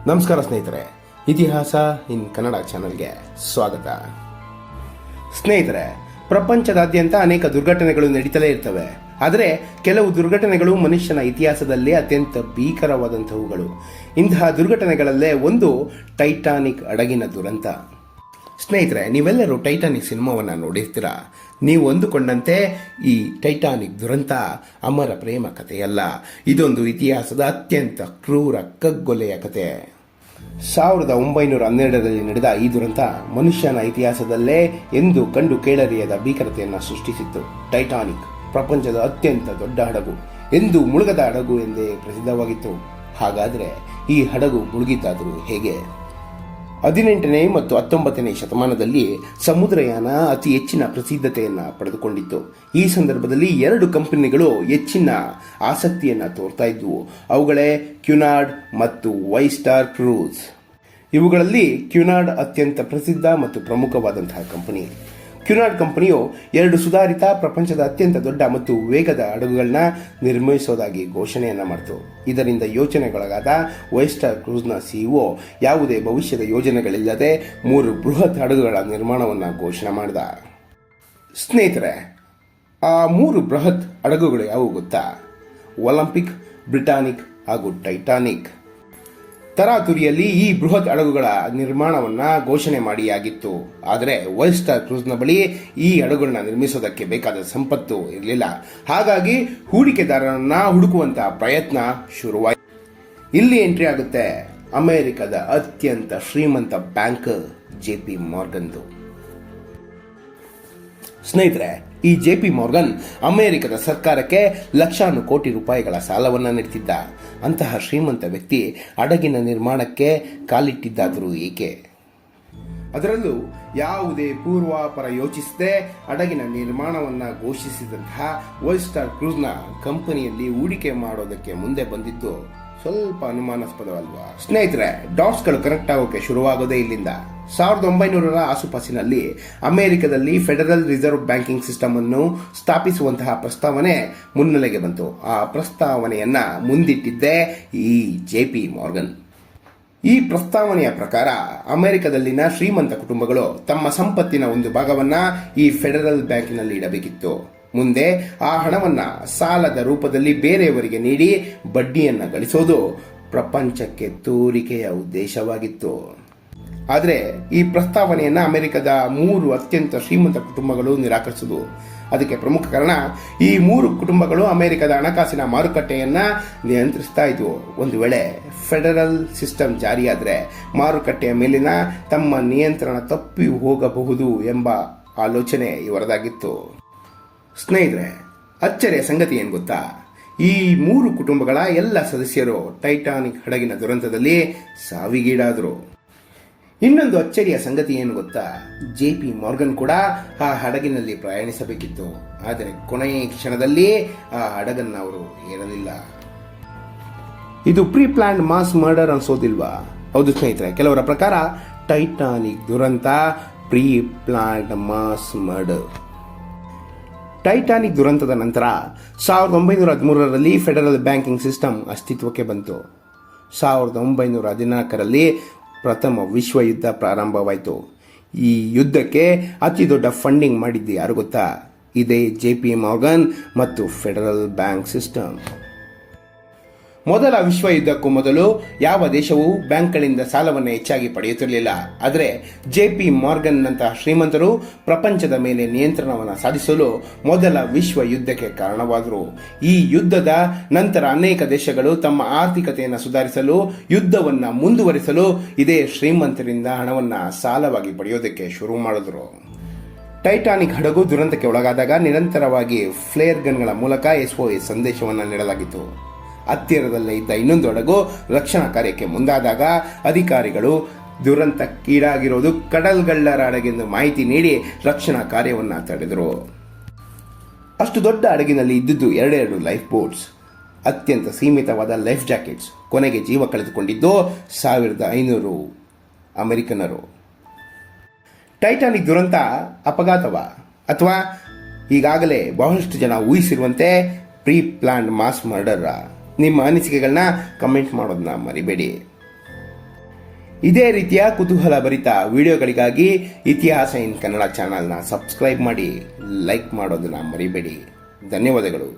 ನಮಸ್ಕಾರ ಸ್ನೇಹಿತರೆ, ಇತಿಹಾಸ ಇನ್ ಕನ್ನಡ ಚಾನೆಲ್ಗೆ ಸ್ವಾಗತ. ಸ್ನೇಹಿತರೆ, ಪ್ರಪಂಚದಾದ್ಯಂತ ಅನೇಕ ದುರ್ಘಟನೆಗಳು ನಡೀತಲೇ ಇರ್ತವೆ. ಆದರೆ ಕೆಲವು ದುರ್ಘಟನೆಗಳು ಮನುಷ್ಯನ ಇತಿಹಾಸದಲ್ಲೇ ಅತ್ಯಂತ ಭೀಕರವಾದಂಥವುಗಳು. ಇಂತಹ ದುರ್ಘಟನೆಗಳಲ್ಲೇ ಒಂದು ಟೈಟಾನಿಕ್ ಹಡಗಿನ ದುರಂತ. ಸ್ನೇಹಿತರೆ, ನೀವೆಲ್ಲರೂ ಟೈಟಾನಿಕ್ ಸಿನಿಮಾವನ್ನು ನೋಡಿರ್ತೀರಾ. ನೀವು ಅಂದುಕೊಂಡಂತೆ ಈ ಟೈಟಾನಿಕ್ ದುರಂತ ಅಮರ ಪ್ರೇಮ ಕಥೆಯಲ್ಲ. ಇದೊಂದು ಇತಿಹಾಸದ ಅತ್ಯಂತ ಕ್ರೂರ ಕಗ್ಗೊಲೆಯ ಕತೆ. 1912ರಲ್ಲಿ ನಡೆದ ಈ ದುರಂತ ಮನುಷ್ಯನ ಇತಿಹಾಸದಲ್ಲೇ ಎಂದು ಕಂಡು ಕೇಳರಿಯದ ಭೀಕರತೆಯನ್ನು ಸೃಷ್ಟಿಸಿತ್ತು. ಟೈಟಾನಿಕ್ ಪ್ರಪಂಚದ ಅತ್ಯಂತ ದೊಡ್ಡ ಹಡಗು, ಎಂದು ಮುಳುಗದ ಹಡಗು ಎಂದೇ ಪ್ರಸಿದ್ಧವಾಗಿತ್ತು. ಹಾಗಾದರೆ ಈ ಹಡಗು ಮುಳುಗಿದ್ದಾದರೂ ಹೇಗೆ? 18ನೇ ಮತ್ತು 19ನೇ ಶತಮಾನದಲ್ಲಿ ಸಮುದ್ರಯಾನ ಅತಿ ಹೆಚ್ಚಿನ ಪ್ರಸಿದ್ಧತೆಯನ್ನು ಪಡೆದುಕೊಂಡಿತ್ತು. ಈ ಸಂದರ್ಭದಲ್ಲಿ 2 ಕಂಪನಿಗಳು ಹೆಚ್ಚಿನ ಆಸಕ್ತಿಯನ್ನು ತೋರ್ತಾ ಇದ್ವು. ಅವುಗಳೇ ಕ್ಯುನಾರ್ಡ್ ಮತ್ತು ವೈಸ್ಟಾರ್ ಕ್ರೂಸ್. ಇವುಗಳಲ್ಲಿ ಕ್ಯುನಾರ್ಡ್ ಅತ್ಯಂತ ಪ್ರಸಿದ್ಧ ಮತ್ತು ಪ್ರಮುಖವಾದಂತಹ ಕಂಪನಿ. ಕ್ಯುನಾರ್ಡ್ ಕಂಪನಿಯು 2 ಸುಧಾರಿತ ಪ್ರಪಂಚದ ಅತ್ಯಂತ ದೊಡ್ಡ ಮತ್ತು ವೇಗದ ಹಡಗುಗಳನ್ನ ನಿರ್ಮಿಸೋದಾಗಿ ಘೋಷಣೆಯನ್ನ ಮಾಡಿತು. ಇದರಿಂದ ಯೋಚನೆಗೊಳಗಾದ ವೈಸ್ಟಾರ್ ಕ್ರೂಸ್ನ ಸಿಇಒ ಯಾವುದೇ ಭವಿಷ್ಯದ ಯೋಜನೆಗಳಿಲ್ಲದೆ 3 ಬೃಹತ್ ಹಡಗುಗಳ ನಿರ್ಮಾಣವನ್ನು ಘೋಷಣೆ ಮಾಡಿದ. ಸ್ನೇಹಿತರೆ, ಆ 3 ಬೃಹತ್ ಹಡಗುಗಳು ಯಾವುವು ಗೊತ್ತಾ? ಒಲಿಂಪಿಕ್, ಬ್ರಿಟಾನಿಕ್ ಹಾಗೂ ಟೈಟಾನಿಕ್. ತರಾತುರಿಯಲ್ಲಿ ಈ ಬೃಹತ್ ಹಡಗುಗಳ ನಿರ್ಮಾಣವನ್ನ ಘೋಷಣೆ ಮಾಡಿಯಾಗಿತ್ತು. ಆದರೆ ವೈಸ್ಟಾರ್ ಕ್ರೂಸ್ನ ಬಳಿ ಈ ಹಡಗುಗಳನ್ನ ನಿರ್ಮಿಸೋದಕ್ಕೆ ಬೇಕಾದ ಸಂಪತ್ತು ಇರಲಿಲ್ಲ. ಹಾಗಾಗಿ ಹೂಡಿಕೆದಾರರನ್ನ ಹುಡುಕುವಂತಹ ಪ್ರಯತ್ನ ಶುರುವಾಯಿತು. ಇಲ್ಲಿ ಎಂಟ್ರಿ ಆಗುತ್ತೆ ಅಮೆರಿಕದ ಅತ್ಯಂತ ಶ್ರೀಮಂತ ಬ್ಯಾಂಕರ್ JP ಮಾರ್ಗನ್ದು. ಸ್ನೇಹಿತರೆ, ಈ JP ಮಾರ್ಗನ್ ಅಮೆರಿಕದ ಸರ್ಕಾರಕ್ಕೆ ಲಕ್ಷಾನು ಕೋಟಿ ರೂಪಾಯಿಗಳ ಸಾಲವನ್ನು ನೀಡುತ್ತಿದ್ದ. ಅಂತಹ ಶ್ರೀಮಂತ ವ್ಯಕ್ತಿ ಹಡಗಿನ ನಿರ್ಮಾಣಕ್ಕೆ ಕಾಲಿಟ್ಟಿದ್ದಾದರೂ ಏಕೆ? ಅದರಲ್ಲೂ ಯಾವುದೇ ಪೂರ್ವಾಪರ ಯೋಚಿಸದೆ ಹಡಗಿನ ನಿರ್ಮಾಣವನ್ನು ಘೋಷಿಸಿದಂತಹ ವೈಸ್ಟಾರ್ ಕ್ರೂಸ್ನ ಕಂಪನಿಯಲ್ಲಿ ಹೂಡಿಕೆ ಮಾಡೋದಕ್ಕೆ ಮುಂದೆ ಬಂದಿದ್ದು ಸ್ವಲ್ಪ ಅನುಮಾನಾಸ್ಪದವಲ್ವಾ? ಸ್ನೇಹಿತರೆ, ಡಾಟ್ಸ್ಗಳು ಕನೆಕ್ಟ್ ಆಗೋಕೆ ಶುರುವಾಗೋದೇ ಇಲ್ಲಿಂದ. 1900ರ ಆಸುಪಾಸಿನಲ್ಲಿ ಅಮೆರಿಕದಲ್ಲಿ ಫೆಡರಲ್ ರಿಸರ್ವ್ ಬ್ಯಾಂಕಿಂಗ್ ಸಿಸ್ಟಮ್ ಅನ್ನು ಸ್ಥಾಪಿಸುವಂತಹ ಪ್ರಸ್ತಾವನೆ ಮುನ್ನೆಲೆಗೆ ಬಂತು. ಆ ಪ್ರಸ್ತಾವನೆಯನ್ನ ಮುಂದಿಟ್ಟಿದ್ದೇ ಈ JP ಮಾರ್ಗನ್. ಈ ಪ್ರಸ್ತಾವನೆಯ ಪ್ರಕಾರ ಅಮೆರಿಕದಲ್ಲಿನ ಶ್ರೀಮಂತ ಕುಟುಂಬಗಳು ತಮ್ಮ ಸಂಪತ್ತಿನ ಒಂದು ಭಾಗವನ್ನ ಈ ಫೆಡರಲ್ ಬ್ಯಾಂಕಿನಲ್ಲಿ ಇಡಬೇಕಿತ್ತು. ಮುಂದೆ ಆ ಹಣವನ್ನ ಸಾಲದ ರೂಪದಲ್ಲಿ ಬೇರೆಯವರಿಗೆ ನೀಡಿ ಬಡ್ಡಿಯನ್ನ ಗಳಿಸೋದು ಪ್ರಪಂಚಕ್ಕೆ ತೋರಿಕೆಯ ಉದ್ದೇಶವಾಗಿತ್ತು. ಆದರೆ ಈ ಪ್ರಸ್ತಾವನೆಯನ್ನ ಅಮೆರಿಕದ 3 ಅತ್ಯಂತ ಶ್ರೀಮಂತ ಕುಟುಂಬಗಳು ನಿರಾಕರಿಸಿದವು. ಅದಕ್ಕೆ ಪ್ರಮುಖ ಕಾರಣ, ಈ 3 ಕುಟುಂಬಗಳು ಅಮೆರಿಕದ ಹಣಕಾಸಿನ ಮಾರುಕಟ್ಟೆಯನ್ನ ನಿಯಂತ್ರಿಸ್ತಾ ಇದ್ವು. ಒಂದು ವೇಳೆ ಫೆಡರಲ್ ಸಿಸ್ಟಮ್ ಜಾರಿಯಾದರೆ ಮಾರುಕಟ್ಟೆಯ ಮೇಲಿನ ತಮ್ಮ ನಿಯಂತ್ರಣ ತಪ್ಪಿ ಹೋಗಬಹುದು ಎಂಬ ಆಲೋಚನೆ ಇವರದಾಗಿತ್ತು. ಸ್ನೇಹಿತರೆ, ಅಚ್ಚರಿಯ ಸಂಗತಿ ಏನು ಗೊತ್ತಾ? ಈ 3 ಕುಟುಂಬಗಳ ಎಲ್ಲ ಸದಸ್ಯರು ಟೈಟಾನಿಕ್ ಹಡಗಿನ ದುರಂತದಲ್ಲಿ ಸಾವಿಗೀಡಾದರು. ಇನ್ನೊಂದು ಅಚ್ಚರಿಯ ಸಂಗತಿ ಏನು ಗೊತ್ತಾ? JP ಮಾರ್ಗನ್ ಕೂಡ ಆ ಹಡಗಿನಲ್ಲಿ ಪ್ರಯಾಣಿಸಬೇಕಿತ್ತು. ಆದರೆ ಕೊನೆಯ ಕ್ಷಣದಲ್ಲಿ ಆ ಹಡಗನ್ನು ಅವರು ಏರಲಿಲ್ಲ. ಇದು ಪ್ರೀ ಪ್ಲಾನ್ಡ್ ಮಾಸ್ ಮರ್ಡರ್ ಅನ್ಸೋದಿಲ್ವಾ? ಹೌದು ಸ್ನೇಹಿತರೆ, ಕೆಲವರ ಪ್ರಕಾರ ಟೈಟಾನಿಕ್ ದುರಂತ pre planned mass murder. Titanic ದುರಂತದ ನಂತರ 1913ರಲ್ಲಿ ಫೆಡರಲ್ ಬ್ಯಾಂಕಿಂಗ್ ಸಿಸ್ಟಮ್ ಅಸ್ತಿತ್ವಕ್ಕೆ ಬಂತು. 1914ರಲ್ಲಿ ಪ್ರಥಮ ವಿಶ್ವ ಯುದ್ಧ ಪ್ರಾರಂಭವಾಯಿತು. ಈ ಯುದ್ಧಕ್ಕೆ ಅತಿ ದೊಡ್ಡ ಫಂಡಿಂಗ್ ಮಾಡಿದ್ದು ಯಾರು ಗೊತ್ತಾ? ಇದೇ JP ಮಾರ್ಗನ್ ಮತ್ತು ಫೆಡರಲ್ ಬ್ಯಾಂಕ್ ಸಿಸ್ಟಮ್. ಮೊದಲ ವಿಶ್ವ ಯುದ್ಧಕ್ಕೂ ಮೊದಲು ಯಾವ ದೇಶವೂ ಬ್ಯಾಂಕ್ಗಳಿಂದ ಸಾಲವನ್ನು ಹೆಚ್ಚಾಗಿ ಪಡೆಯುತ್ತಿರಲಿಲ್ಲ. ಆದರೆ JP ಮಾರ್ಗನ್ ನಂತಹ ಶ್ರೀಮಂತರು ಪ್ರಪಂಚದ ಮೇಲೆ ನಿಯಂತ್ರಣವನ್ನು ಸಾಧಿಸಲು ಮೊದಲ ವಿಶ್ವ ಯುದ್ಧಕ್ಕೆ ಕಾರಣವಾದರು. ಈ ಯುದ್ಧದ ನಂತರ ಅನೇಕ ದೇಶಗಳು ತಮ್ಮ ಆರ್ಥಿಕತೆಯನ್ನು ಸುಧಾರಿಸಲು, ಯುದ್ಧವನ್ನು ಮುಂದುವರಿಸಲು ಇದೇ ಶ್ರೀಮಂತರಿಂದ ಹಣವನ್ನು ಸಾಲವಾಗಿ ಪಡೆಯೋದಕ್ಕೆ ಶುರು ಮಾಡಿದ್ರು. ಟೈಟಾನಿಕ್ ಹಡಗು ದುರಂತಕ್ಕೆ ಒಳಗಾದಾಗ ನಿರಂತರವಾಗಿ ಫ್ಲೇರ್ ಗನ್ಗಳ ಮೂಲಕ SOS ಸಂದೇಶವನ್ನು ನೀಡಲಾಗಿತ್ತು. ಹತ್ತಿರದಲ್ಲೇ ಇದ್ದ ಇನ್ನೊಂದು ಹಡಗು ರಕ್ಷಣಾ ಕಾರ್ಯಕ್ಕೆ ಮುಂದಾದಾಗ ಅಧಿಕಾರಿಗಳು ದುರಂತಕ್ಕೀಡಾಗಿರೋದು ಕಡಲ್ಗಳ್ಳರ ಹಡಗೆಂದು ಮಾಹಿತಿ ನೀಡಿ ರಕ್ಷಣಾ ಕಾರ್ಯವನ್ನು ತಡೆದರು. ಅಷ್ಟು ದೊಡ್ಡ ಹಡಗಿನಲ್ಲಿ ಇದ್ದುದು 2 ಲೈಫ್ ಬೋಟ್ಸ್, ಅತ್ಯಂತ ಸೀಮಿತವಾದ ಲೈಫ್ ಜಾಕೆಟ್ಸ್. ಕೊನೆಗೆ ಜೀವ ಕಳೆದುಕೊಂಡಿದ್ದು 1500 ಅಮೆರಿಕನ್ನರು. ಟೈಟಾನಿಕ್ ದುರಂತ ಅಪಘಾತವ ಅಥವಾ ಈಗಾಗಲೇ ಬಹಳಷ್ಟು ಜನ ಊಹಿಸಿರುವಂತೆ ಪ್ರೀ ಪ್ಲಾನ್ಡ್ ಮಾಸ್ ಮರ್ಡರ್? ನಿಮ್ಮ ಅನಿಸಿಕೆಗಳನ್ನ ಕಮೆಂಟ್ ಮಾಡೋದನ್ನ ಮರಿಬೇಡಿ. ಇದೇ ರೀತಿಯ ಕುತೂಹಲ ಭರಿತ ವಿಡಿಯೋಗಳಿಗಾಗಿ ಇತಿಹಾಸ ಇನ್ ಕನ್ನಡ ಚಾನೆಲ್ನ ಸಬ್ಸ್ಕ್ರೈಬ್ ಮಾಡಿ, ಲೈಕ್ ಮಾಡೋದನ್ನ ಮರಿಬೇಡಿ. ಧನ್ಯವಾದಗಳು.